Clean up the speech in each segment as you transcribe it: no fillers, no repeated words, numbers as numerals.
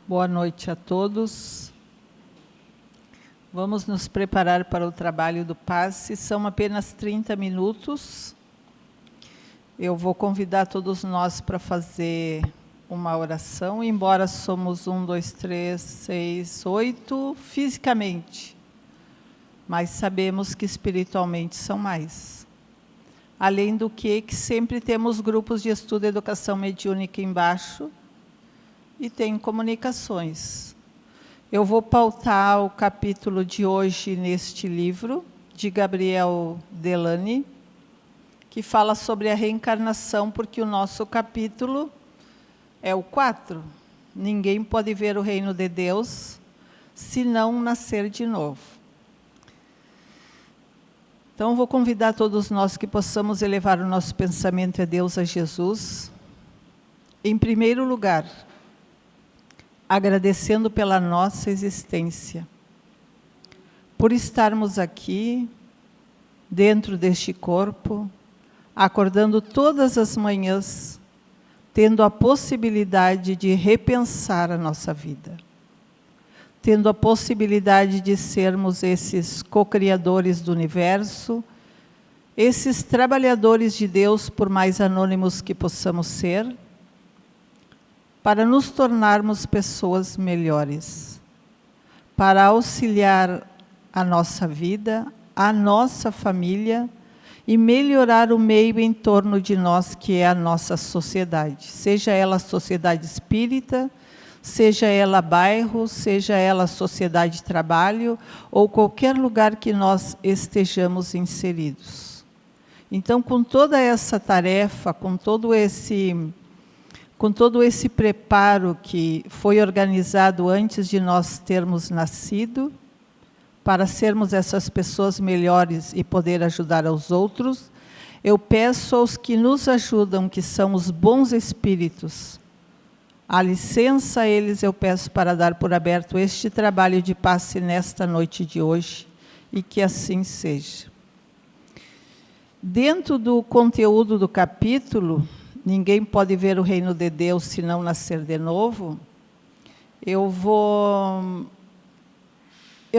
Boa noite a todos. Vamos nos preparar para o trabalho do passe. São apenas 30 minutos. Eu vou convidar todos nós para fazer uma oração, embora somos 1, 2, 3, 6, 8 fisicamente, mas sabemos que espiritualmente são mais. Além do que sempre temos grupos de estudo e educação mediúnica embaixo, e tem comunicações. Eu vou pautar o capítulo de hoje neste livro, de Gabriel Delany, que fala sobre a reencarnação, porque o nosso capítulo é o 4. Ninguém pode ver o reino de Deus se não nascer de novo. Então, vou convidar todos nós que possamos elevar o nosso pensamento a Deus, a Jesus. Em primeiro lugar, agradecendo pela nossa existência, por estarmos aqui, dentro deste corpo, acordando todas as manhãs, tendo a possibilidade de repensar a nossa vida, tendo a possibilidade de sermos esses co-criadores do universo, esses trabalhadores de Deus, por mais anônimos que possamos ser, para nos tornarmos pessoas melhores, para auxiliar a nossa vida, a nossa família e melhorar o meio em torno de nós, que é a nossa sociedade. Seja ela a sociedade espírita, seja ela bairro, seja ela sociedade de trabalho, ou qualquer lugar que nós estejamos inseridos. Então, com toda essa tarefa, com todo esse preparo que foi organizado antes de nós termos nascido, para sermos essas pessoas melhores e poder ajudar aos outros, eu peço aos que nos ajudam, que são os bons espíritos, a licença a eles eu peço para dar por aberto este trabalho de passe nesta noite de hoje, e que assim seja. Dentro do conteúdo do capítulo, ninguém pode ver o reino de Deus se não nascer de novo, eu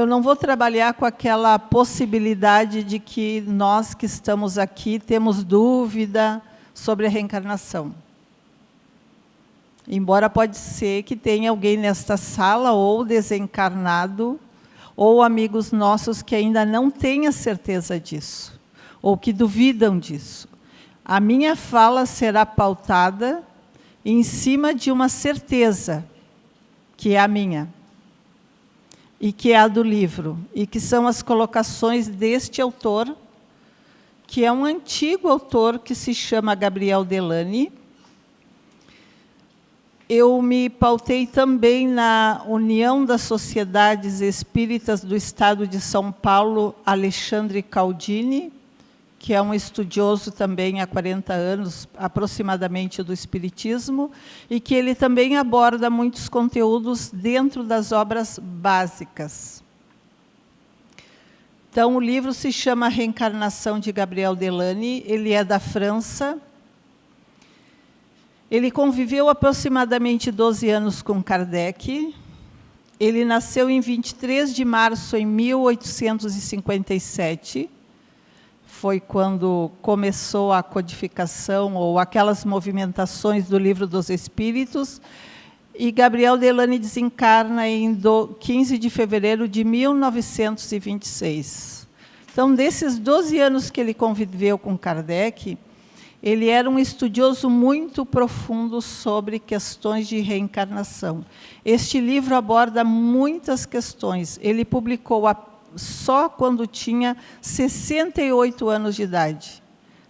não vou trabalhar com aquela possibilidade de que nós que estamos aqui temos dúvida sobre a reencarnação. Embora pode ser que tenha alguém nesta sala, ou desencarnado, ou amigos nossos que ainda não tenham certeza disso, ou que duvidam disso. A minha fala será pautada em cima de uma certeza, que é a minha, e que é a do livro, e que são as colocações deste autor, que é um antigo autor que se chama Gabriel Delany. Eu me pautei também na União das Sociedades Espíritas do Estado de São Paulo, Alexandre Caldini, que é um estudioso também há 40 anos, aproximadamente, do Espiritismo, e que ele também aborda muitos conteúdos dentro das obras básicas. Então, o livro se chama Reencarnação, de Gabriel Delany, ele é da França. Ele conviveu aproximadamente 12 anos com Kardec. Ele nasceu em 23 de março de 1857, foi quando começou a codificação, ou aquelas movimentações do Livro dos Espíritos, e Gabriel Delany desencarna em 15 de fevereiro de 1926. Então, desses 12 anos que ele conviveu com Kardec, ele era um estudioso muito profundo sobre questões de reencarnação. Este livro aborda muitas questões. Ele publicou só quando tinha 68 anos de idade.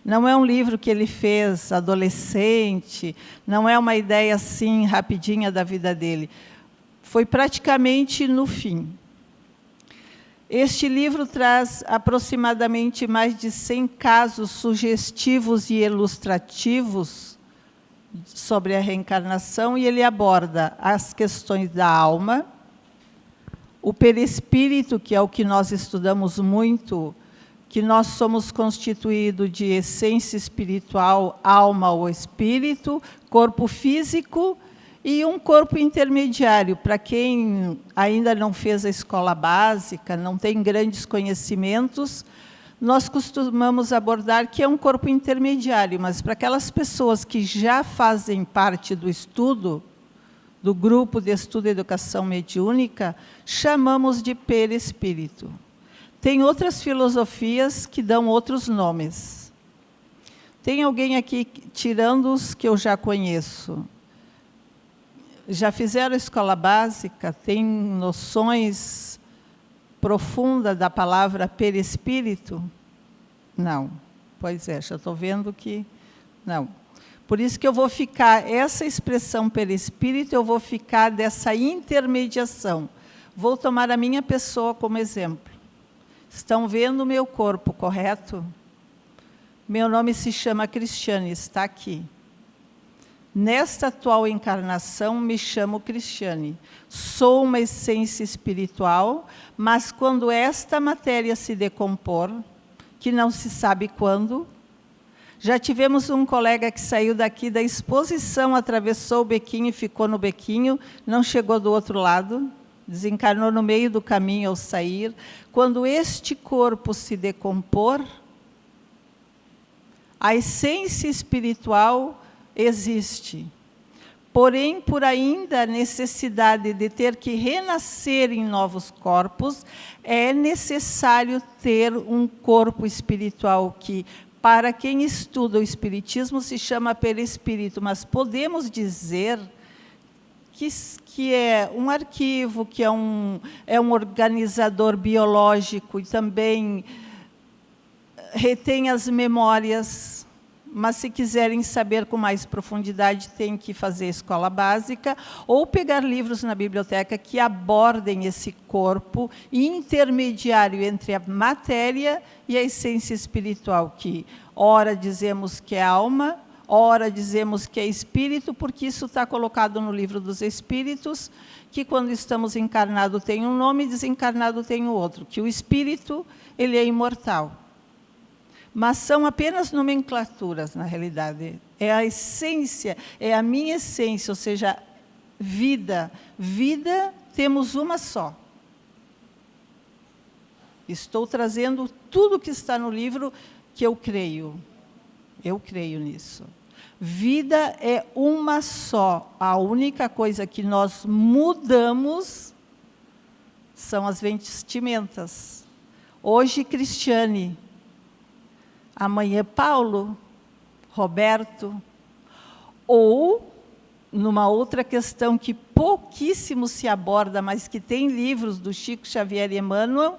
Não é um livro que ele fez adolescente, não é uma ideia assim rapidinha da vida dele. Foi praticamente no fim. Este livro traz aproximadamente mais de 100 casos sugestivos e ilustrativos sobre a reencarnação, e ele aborda as questões da alma, o perispírito, que é o que nós estudamos muito, que nós somos constituídos de essência espiritual, alma ou espírito, corpo físico E um corpo intermediário, para quem ainda não fez a escola básica, não tem grandes conhecimentos, nós costumamos abordar que é um corpo intermediário, mas para aquelas pessoas que já fazem parte do estudo, do grupo de estudo e educação mediúnica, chamamos de perispírito. Tem outras filosofias que dão outros nomes. Tem alguém aqui, tirando os que eu já conheço, já fizeram escola básica, tem noções profundas da palavra perispírito? Não. Pois é, já estou vendo que não. Por isso que eu vou ficar, essa expressão perispírito, eu vou ficar dessa intermediação. Vou tomar a minha pessoa como exemplo. Estão vendo o meu corpo, correto? Meu nome se chama Cristiane, está aqui. Nesta atual encarnação, me chamo Cristiane. Sou uma essência espiritual, mas quando esta matéria se decompor, que não se sabe quando, já tivemos um colega que saiu daqui da exposição, atravessou o bequinho e ficou no bequinho, não chegou do outro lado, desencarnou no meio do caminho ao sair. Quando este corpo se decompor, a essência espiritual existe. Porém, por ainda a necessidade de ter que renascer em novos corpos, é necessário ter um corpo espiritual que, para quem estuda o espiritismo, se chama perispírito, mas podemos dizer que é um arquivo, que é um organizador biológico e também retém as memórias, mas se quiserem saber com mais profundidade, tem que fazer escola básica ou pegar livros na biblioteca que abordem esse corpo intermediário entre a matéria e a essência espiritual, que ora dizemos que é alma, ora dizemos que é espírito, porque isso está colocado no livro dos Espíritos, que quando estamos encarnados tem um nome, desencarnado tem o outro, que o espírito ele é imortal. Mas são apenas nomenclaturas, na realidade. É a essência, é a minha essência, ou seja, vida. Vida temos uma só. Estou trazendo tudo que está no livro que eu creio. Eu creio nisso. Vida é uma só. A única coisa que nós mudamos são as vestimentas. Hoje, Cristiane. Amanhã, Paulo, Roberto. Ou, numa outra questão que pouquíssimo se aborda, mas que tem livros do Chico Xavier e Emmanuel,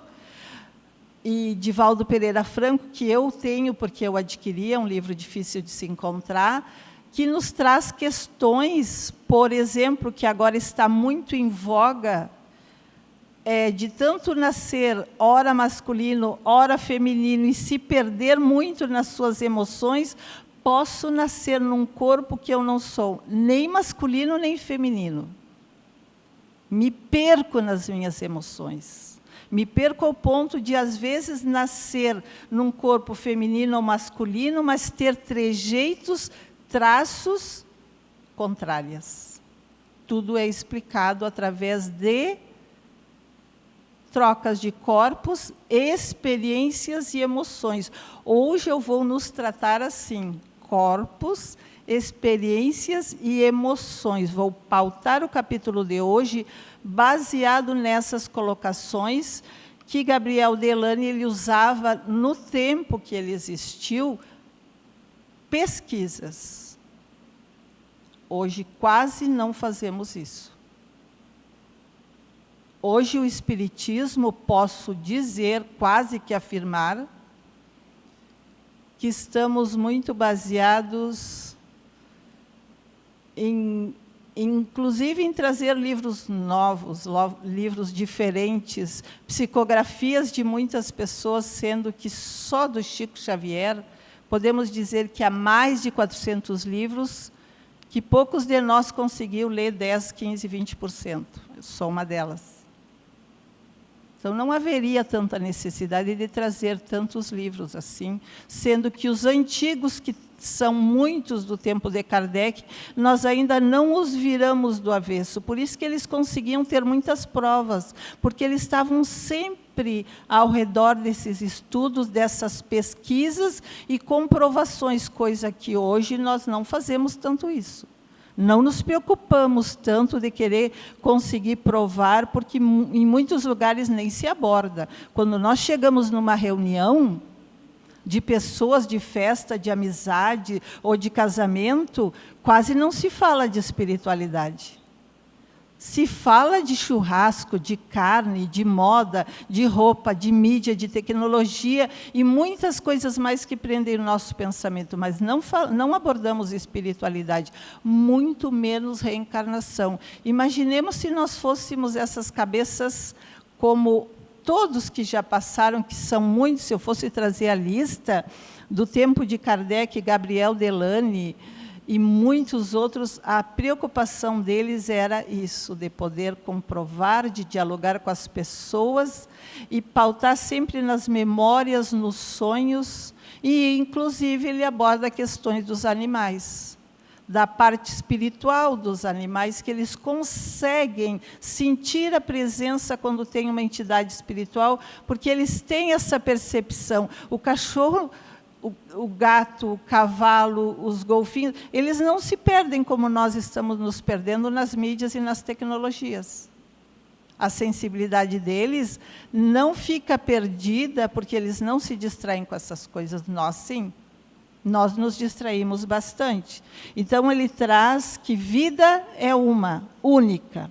e Divaldo Pereira Franco, que eu tenho, porque eu adquiri, é um livro difícil de se encontrar, que nos traz questões, por exemplo, que agora está muito em voga, de tanto nascer, ora masculino, ora feminino, e se perder muito nas suas emoções, posso nascer num corpo que eu não sou, nem masculino, nem feminino. Me perco nas minhas emoções. Me perco ao ponto de, às vezes, nascer num corpo feminino ou masculino, mas ter trejeitos, traços contrárias. Tudo é explicado através de trocas de corpos, experiências e emoções. Hoje eu vou nos tratar assim, corpos, experiências e emoções. Vou pautar o capítulo de hoje baseado nessas colocações que Gabriel Delany ele usava no tempo que ele existiu, pesquisas. Hoje quase não fazemos isso. Hoje o Espiritismo, posso dizer, quase que afirmar, que estamos muito baseados inclusive em trazer livros novos, livros diferentes, psicografias de muitas pessoas, sendo que só do Chico Xavier, podemos dizer que há mais de 400 livros, que poucos de nós conseguiu ler 10, 15, 20%. Eu sou uma delas. Então, não haveria tanta necessidade de trazer tantos livros assim, sendo que os antigos que são muitos do tempo de Kardec, nós ainda não os viramos do avesso. Por isso que eles conseguiam ter muitas provas, porque eles estavam sempre ao redor desses estudos, dessas pesquisas e comprovações, coisa que hoje nós não fazemos tanto isso. Não nos preocupamos tanto de querer conseguir provar, porque em muitos lugares nem se aborda. Quando nós chegamos numa reunião de pessoas de festa, de amizade ou de casamento, quase não se fala de espiritualidade. Se fala de churrasco, de carne, de moda, de roupa, de mídia, de tecnologia e muitas coisas mais que prendem o nosso pensamento, mas não abordamos espiritualidade, muito menos reencarnação. Imaginemos se nós fôssemos essas cabeças como todos que já passaram, que são muitos, se eu fosse trazer a lista, do tempo de Kardec, Gabriel Delany, e muitos outros, a preocupação deles era isso, de poder comprovar, de dialogar com as pessoas e pautar sempre nas memórias, nos sonhos, e, inclusive, ele aborda questões dos animais, da parte espiritual dos animais, que eles conseguem sentir a presença quando tem uma entidade espiritual, porque eles têm essa percepção. O cachorro, o gato, o cavalo, os golfinhos, eles não se perdem como nós estamos nos perdendo nas mídias e nas tecnologias. A sensibilidade deles não fica perdida, porque eles não se distraem com essas coisas. Nós, sim. Nós nos distraímos bastante. Então, ele traz que vida é uma, única.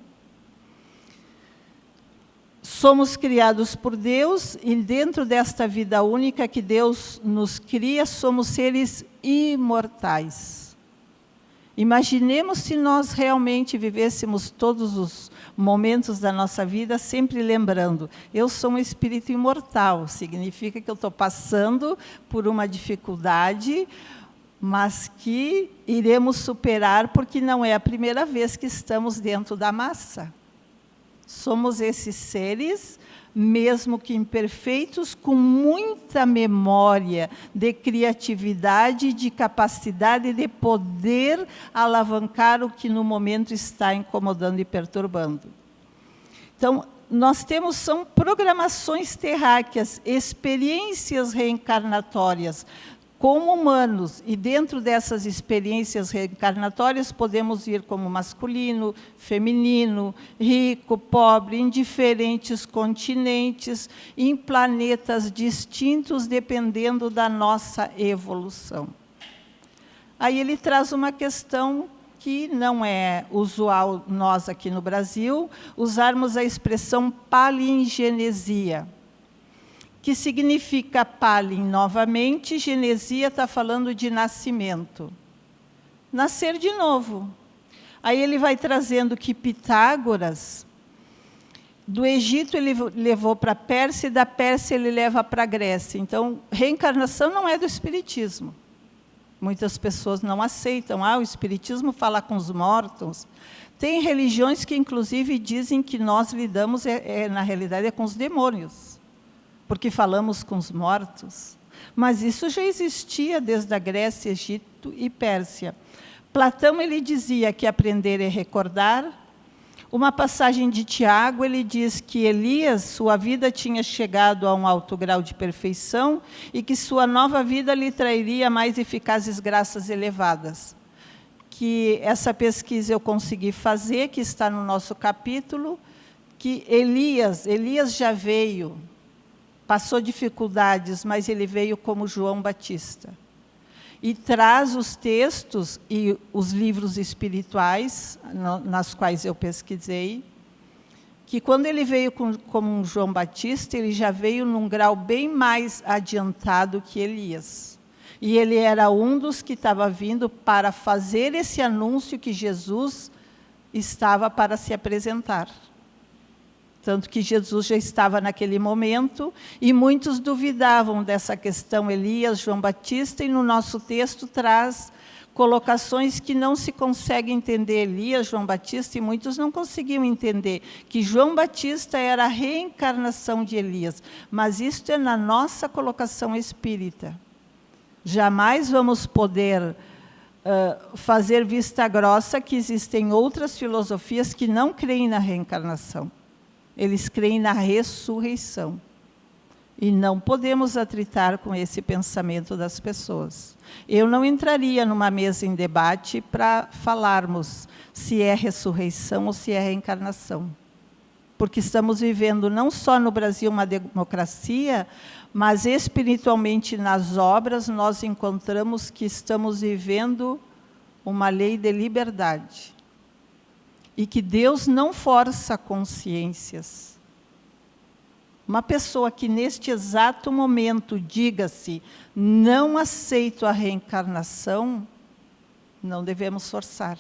Somos criados por Deus, e dentro desta vida única que Deus nos cria, somos seres imortais. Imaginemos se nós realmente vivêssemos todos os momentos da nossa vida sempre lembrando, eu sou um espírito imortal, significa que eu estou passando por uma dificuldade, mas que iremos superar, porque não é a primeira vez que estamos dentro da massa. Somos esses seres, mesmo que imperfeitos, com muita memória de criatividade, de capacidade de poder alavancar o que no momento está incomodando e perturbando. Então, nós temos, são programações terráqueas, experiências reencarnatórias, como humanos, e dentro dessas experiências reencarnatórias podemos ir como masculino, feminino, rico, pobre, em diferentes continentes, em planetas distintos, dependendo da nossa evolução. Aí ele traz uma questão que não é usual nós aqui no Brasil, usarmos a expressão palingenesia, que significa palin, novamente, genesia está falando de nascimento. Nascer de novo. Aí ele vai trazendo que Pitágoras, do Egito ele levou para a Pérsia, e da Pérsia ele leva para a Grécia. Então, reencarnação não é do Espiritismo. Muitas pessoas não aceitam. O Espiritismo fala com os mortos. Tem religiões que, inclusive, dizem que nós lidamos, na realidade, com os demônios, porque falamos com os mortos. Mas isso já existia desde a Grécia, Egito e Pérsia. Platão, ele dizia que aprender é recordar. Uma passagem de Tiago, ele diz que Elias, sua vida tinha chegado a um alto grau de perfeição e que sua nova vida lhe trairia mais eficazes graças elevadas. Que essa pesquisa eu consegui fazer, que está no nosso capítulo, que Elias já veio, passou dificuldades, mas ele veio como João Batista. E traz os textos e os livros espirituais, nas quais eu pesquisei, que quando ele veio como um João Batista, ele já veio num grau bem mais adiantado que Elias. E ele era um dos que estava vindo para fazer esse anúncio que Jesus estava para se apresentar. Tanto que Jesus já estava naquele momento, e muitos duvidavam dessa questão Elias, João Batista, e no nosso texto traz colocações que não se consegue entender Elias, João Batista, e muitos não conseguiam entender que João Batista era a reencarnação de Elias, mas isto é na nossa colocação espírita. Jamais vamos poder fazer vista grossa que existem outras filosofias que não creem na reencarnação. Eles creem na ressurreição. E não podemos atritar com esse pensamento das pessoas. Eu não entraria numa mesa em debate para falarmos se é ressurreição ou se é reencarnação. Porque estamos vivendo não só no Brasil uma democracia, mas espiritualmente nas obras nós encontramos que estamos vivendo uma lei de liberdade. E que Deus não força consciências. Uma pessoa que neste exato momento diga-se, não aceito a reencarnação, não devemos forçar.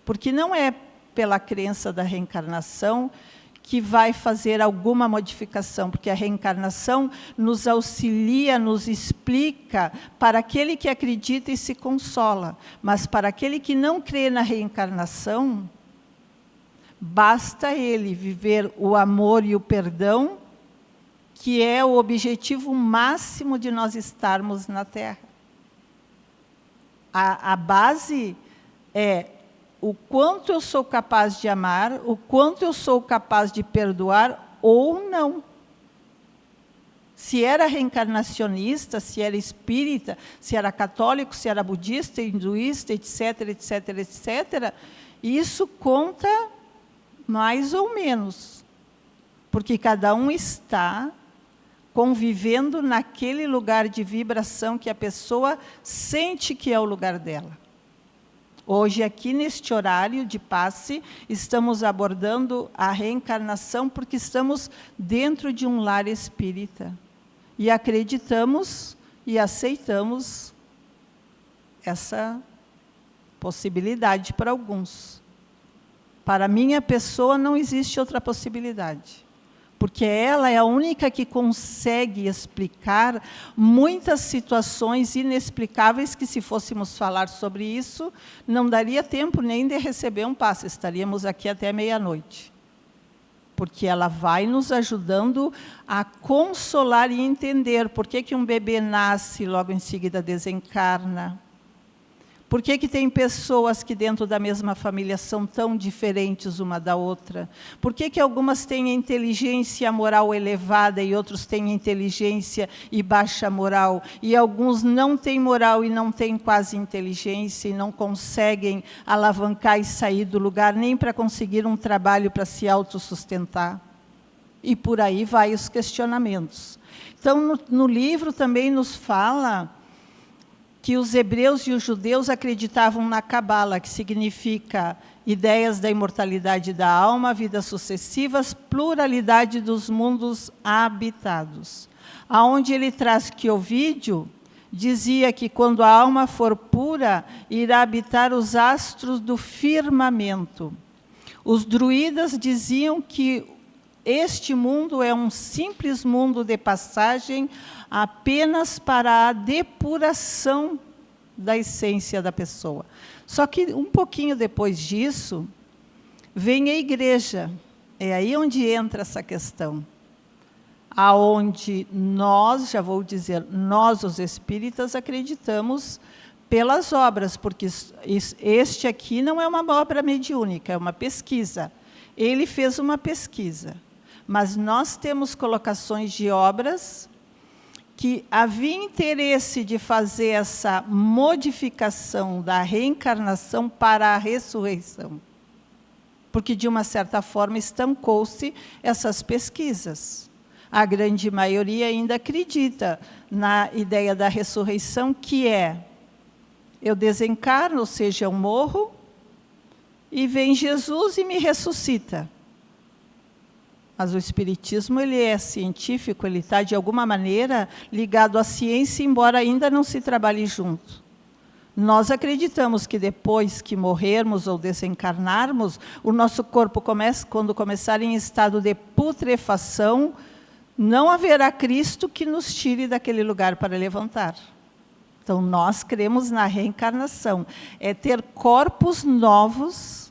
Porque não é pela crença da reencarnação que vai fazer alguma modificação, porque a reencarnação nos auxilia, nos explica para aquele que acredita e se consola. Mas para aquele que não crê na reencarnação, basta ele viver o amor e o perdão, que é o objetivo máximo de nós estarmos na Terra. A base é o quanto eu sou capaz de amar, o quanto eu sou capaz de perdoar ou não. Se era reencarnacionista, se era espírita, se era católico, se era budista, hinduísta, etc., etc., etc., isso conta mais ou menos, porque cada um está convivendo naquele lugar de vibração que a pessoa sente que é o lugar dela. Hoje, aqui neste horário de passe, estamos abordando a reencarnação porque estamos dentro de um lar espírita. E acreditamos e aceitamos essa possibilidade para alguns. Para a minha pessoa não existe outra possibilidade. Porque ela é a única que consegue explicar muitas situações inexplicáveis que, se fôssemos falar sobre isso, não daria tempo nem de receber um passe, estaríamos aqui até meia-noite. Porque ela vai nos ajudando a consolar e entender por que um bebê nasce e logo em seguida desencarna. Por que tem pessoas que dentro da mesma família são tão diferentes uma da outra? Por que algumas têm inteligência moral elevada e outros têm inteligência e baixa moral? E alguns não têm moral e não têm quase inteligência e não conseguem alavancar e sair do lugar nem para conseguir um trabalho para se autossustentar? E por aí vai os questionamentos. Então, no livro também nos fala que os hebreus e os judeus acreditavam na Cabala, que significa ideias da imortalidade da alma, vidas sucessivas, pluralidade dos mundos habitados. Aonde ele traz que Ovídio dizia que quando a alma for pura, irá habitar os astros do firmamento. Os druidas diziam que este mundo é um simples mundo de passagem apenas para a depuração da essência da pessoa. Só que um pouquinho depois disso, vem a igreja. É aí onde entra essa questão. Aonde nós, já vou dizer, nós os espíritas acreditamos pelas obras, porque este aqui não é uma obra mediúnica, é uma pesquisa. Ele fez uma pesquisa. Mas nós temos colocações de obras que havia interesse de fazer essa modificação da reencarnação para a ressurreição. Porque, de uma certa forma, estancou-se essas pesquisas. A grande maioria ainda acredita na ideia da ressurreição, que é, eu desencarno, ou seja, eu morro, e vem Jesus e me ressuscita. Mas o espiritismo ele é científico, ele está, de alguma maneira, ligado à ciência, embora ainda não se trabalhe junto. Nós acreditamos que depois que morrermos ou desencarnarmos, o nosso corpo, quando começar em estado de putrefação, não haverá Cristo que nos tire daquele lugar para levantar. Então, nós cremos na reencarnação. É ter corpos novos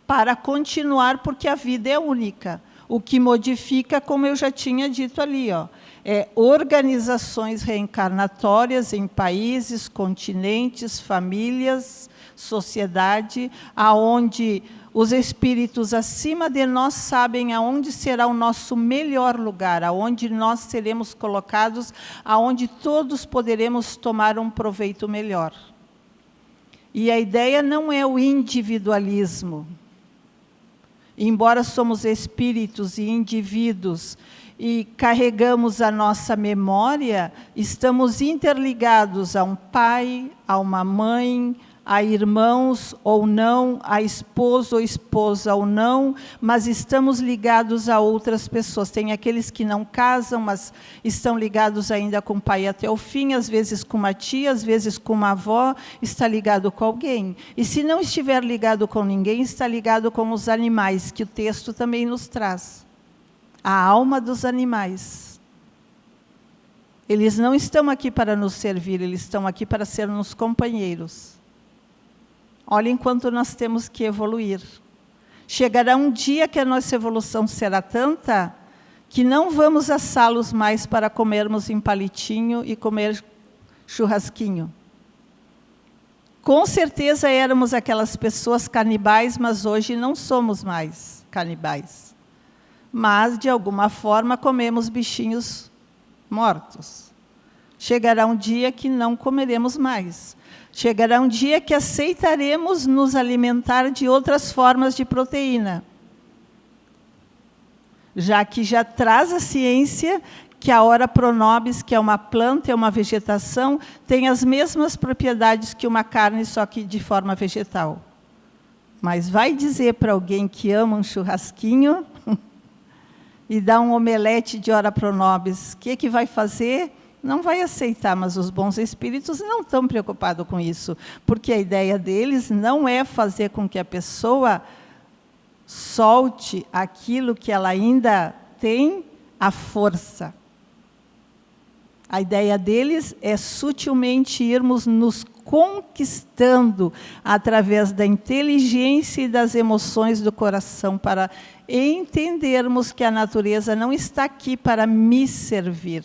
para continuar, porque a vida é única. O que modifica, como eu já tinha dito ali, ó, organizações reencarnatórias em países, continentes, famílias, sociedade, aonde os espíritos acima de nós sabem aonde será o nosso melhor lugar, aonde nós seremos colocados, aonde todos poderemos tomar um proveito melhor. E a ideia não é o individualismo. Embora somos espíritos e indivíduos e carregamos a nossa memória, estamos interligados a um pai, a uma mãe, a irmãos ou não, a esposo ou esposa ou não, mas estamos ligados a outras pessoas. Tem aqueles que não casam, mas estão ligados ainda com o pai até o fim, às vezes com uma tia, às vezes com uma avó, está ligado com alguém. E se não estiver ligado com ninguém, está ligado com os animais, que o texto também nos traz. A alma dos animais. Eles não estão aqui para nos servir, eles estão aqui para sermos companheiros. Olhem quanto nós temos que evoluir. Chegará um dia que a nossa evolução será tanta que não vamos assá-los mais para comermos em palitinho e comer churrasquinho. Com certeza éramos aquelas pessoas canibais, mas hoje não somos mais canibais. Mas, de alguma forma, comemos bichinhos mortos. Chegará um dia que não comeremos mais. Chegará um dia que aceitaremos nos alimentar de outras formas de proteína. Já que já traz a ciência que a ora pronobis, que é uma planta, é uma vegetação, tem as mesmas propriedades que uma carne, só que de forma vegetal. Mas vai dizer para alguém que ama um churrasquinho e dá um omelete de ora pronobis, o que vai fazer? Não vai aceitar, mas os bons espíritos não estão preocupados com isso, porque a ideia deles não é fazer com que a pessoa solte aquilo que ela ainda tem, a força. A ideia deles é sutilmente irmos nos conquistando através da inteligência e das emoções do coração, para entendermos que a natureza não está aqui para me servir.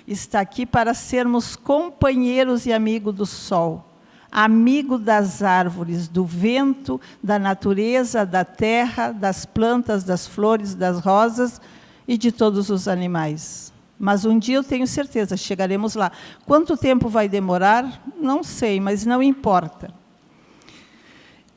Está aqui para sermos companheiros e amigos do sol, amigo das árvores, do vento, da natureza, da terra, das plantas, das flores, das rosas e de todos os animais. Mas um dia eu tenho certeza, chegaremos lá. Quanto tempo vai demorar? Não sei, mas não importa.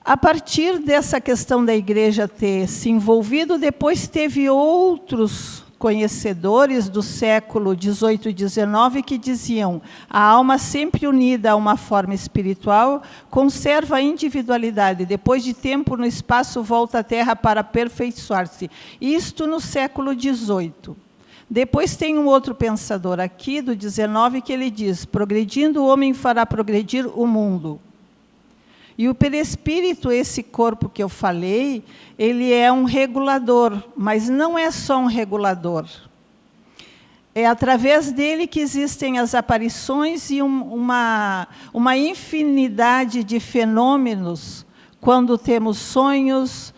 A partir dessa questão da igreja ter se envolvido, depois teve outros conhecedores do século XVIII e XIX que diziam: a alma sempre unida a uma forma espiritual conserva a individualidade, depois de tempo no espaço volta à Terra para aperfeiçoar-se. Isto no século XVIII. Depois tem um outro pensador aqui, do XIX, que ele diz: progredindo o homem fará progredir o mundo. E o perispírito, esse corpo que eu falei, ele é um regulador, mas não é só um regulador. É através dele que existem as aparições e uma infinidade de fenômenos, quando temos sonhos,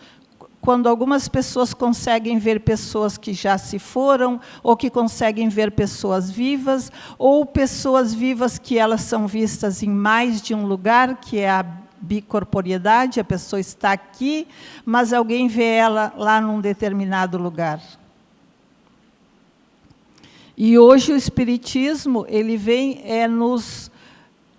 quando algumas pessoas conseguem ver pessoas que já se foram, ou que conseguem ver pessoas vivas, ou pessoas vivas que elas são vistas em mais de um lugar, que é a bicorporiedade, a pessoa está aqui, mas alguém vê ela lá num determinado lugar. E hoje o Espiritismo, ele vem nos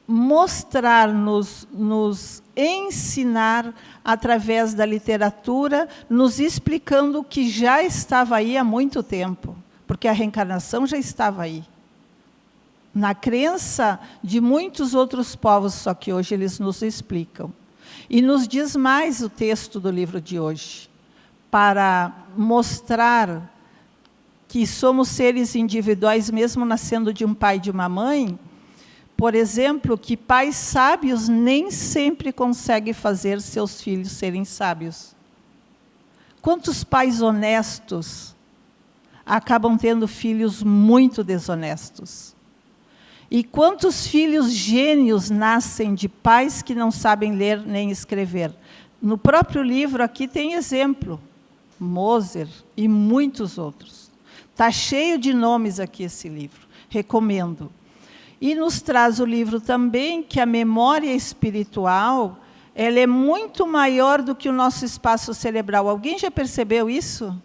mostrar, nos ensinar, através da literatura, nos explicando o que já estava aí há muito tempo, porque a reencarnação já estava aí. Na crença de muitos outros povos, só que hoje eles nos explicam. E nos diz mais o texto do livro de hoje, para mostrar que somos seres individuais, mesmo nascendo de um pai e de uma mãe. Por exemplo, que pais sábios nem sempre conseguem fazer seus filhos serem sábios. Quantos pais honestos acabam tendo filhos muito desonestos? E quantos filhos gênios nascem de pais que não sabem ler nem escrever? No próprio livro aqui tem exemplo. Moser e muitos outros. Está cheio de nomes aqui esse livro, recomendo. E nos traz o livro também que a memória espiritual, ela é muito maior do que o nosso espaço cerebral. Alguém já percebeu isso?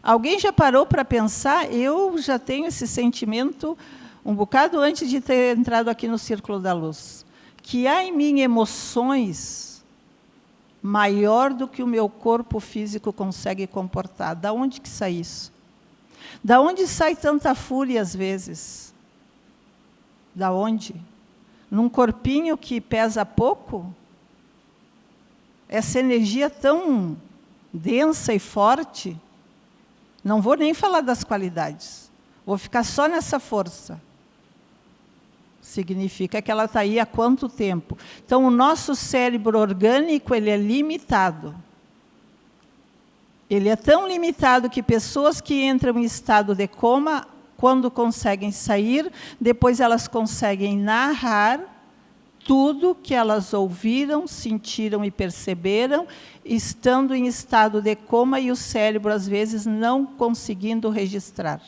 Alguém já parou para pensar? Eu já tenho esse sentimento um bocado antes de ter entrado aqui no Círculo da Luz, que há em mim emoções maior do que o meu corpo físico consegue comportar. Da onde que sai isso? Da onde sai tanta fúria às vezes? Da onde? Num corpinho que pesa pouco? Essa energia tão densa e forte? Não vou nem falar das qualidades. Vou ficar só nessa força. Significa que ela está aí há quanto tempo? Então, o nosso cérebro orgânico, ele é limitado. Ele é tão limitado que pessoas que entram em estado de coma, quando conseguem sair, depois elas conseguem narrar tudo que elas ouviram, sentiram e perceberam, estando em estado de coma e o cérebro, às vezes, não conseguindo registrar.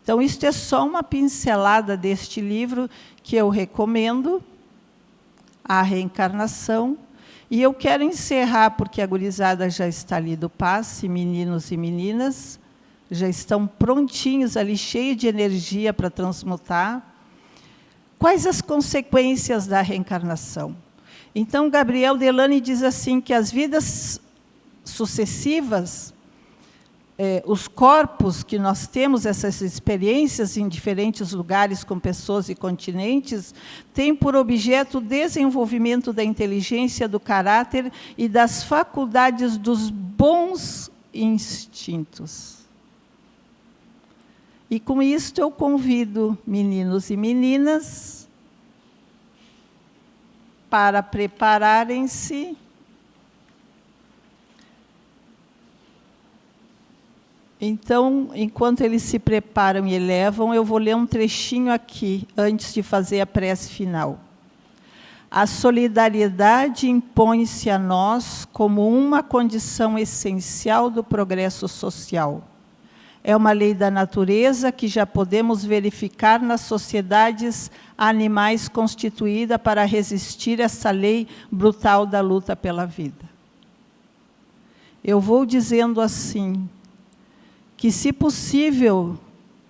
Então, isto é só uma pincelada deste livro que eu recomendo, A Reencarnação. E eu quero encerrar, porque a gurizada já está ali do passe, meninos e meninas, já estão prontinhos ali, cheios de energia para transmutar. Quais as consequências da reencarnação? Então, Gabriel Delany diz assim, que as vidas sucessivas, os corpos que nós temos, essas experiências em diferentes lugares, com pessoas e continentes, têm por objeto o desenvolvimento da inteligência, do caráter e das faculdades dos bons instintos. E com isto eu convido meninos e meninas para prepararem-se Então, enquanto eles se preparam e elevam, eu vou ler um trechinho aqui, antes de fazer a prece final. A solidariedade impõe-se a nós como uma condição essencial do progresso social. É uma lei da natureza que já podemos verificar nas sociedades animais constituídas para resistir a essa lei brutal da luta pela vida. Eu vou dizendo assim, que, se possível,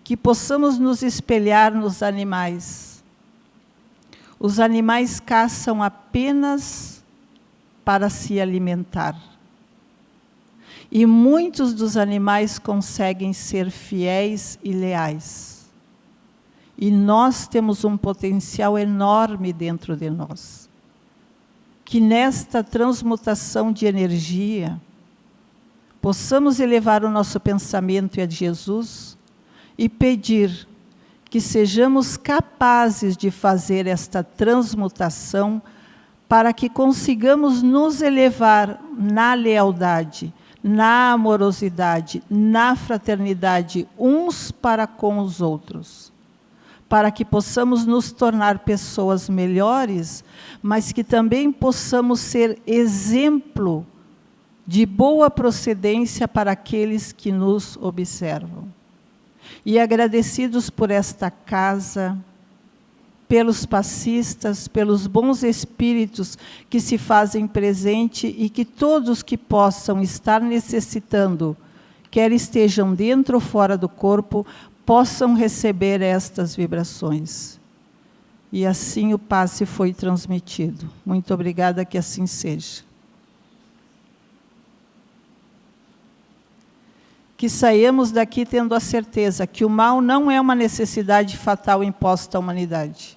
que possamos nos espelhar nos animais. Os animais caçam apenas para se alimentar. E muitos dos animais conseguem ser fiéis e leais. E nós temos um potencial enorme dentro de nós. Que nesta transmutação de energia, possamos elevar o nosso pensamento a Jesus e pedir que sejamos capazes de fazer esta transmutação para que consigamos nos elevar na lealdade, na amorosidade, na fraternidade, uns para com os outros, para que possamos nos tornar pessoas melhores, mas que também possamos ser exemplo de boa procedência para aqueles que nos observam. E agradecidos por esta casa, pelos passistas, pelos bons espíritos que se fazem presente e que todos que possam estar necessitando, quer estejam dentro ou fora do corpo, possam receber estas vibrações. E assim o passe foi transmitido. Muito obrigada, que assim seja. Que saiamos daqui tendo a certeza que o mal não é uma necessidade fatal imposta à humanidade.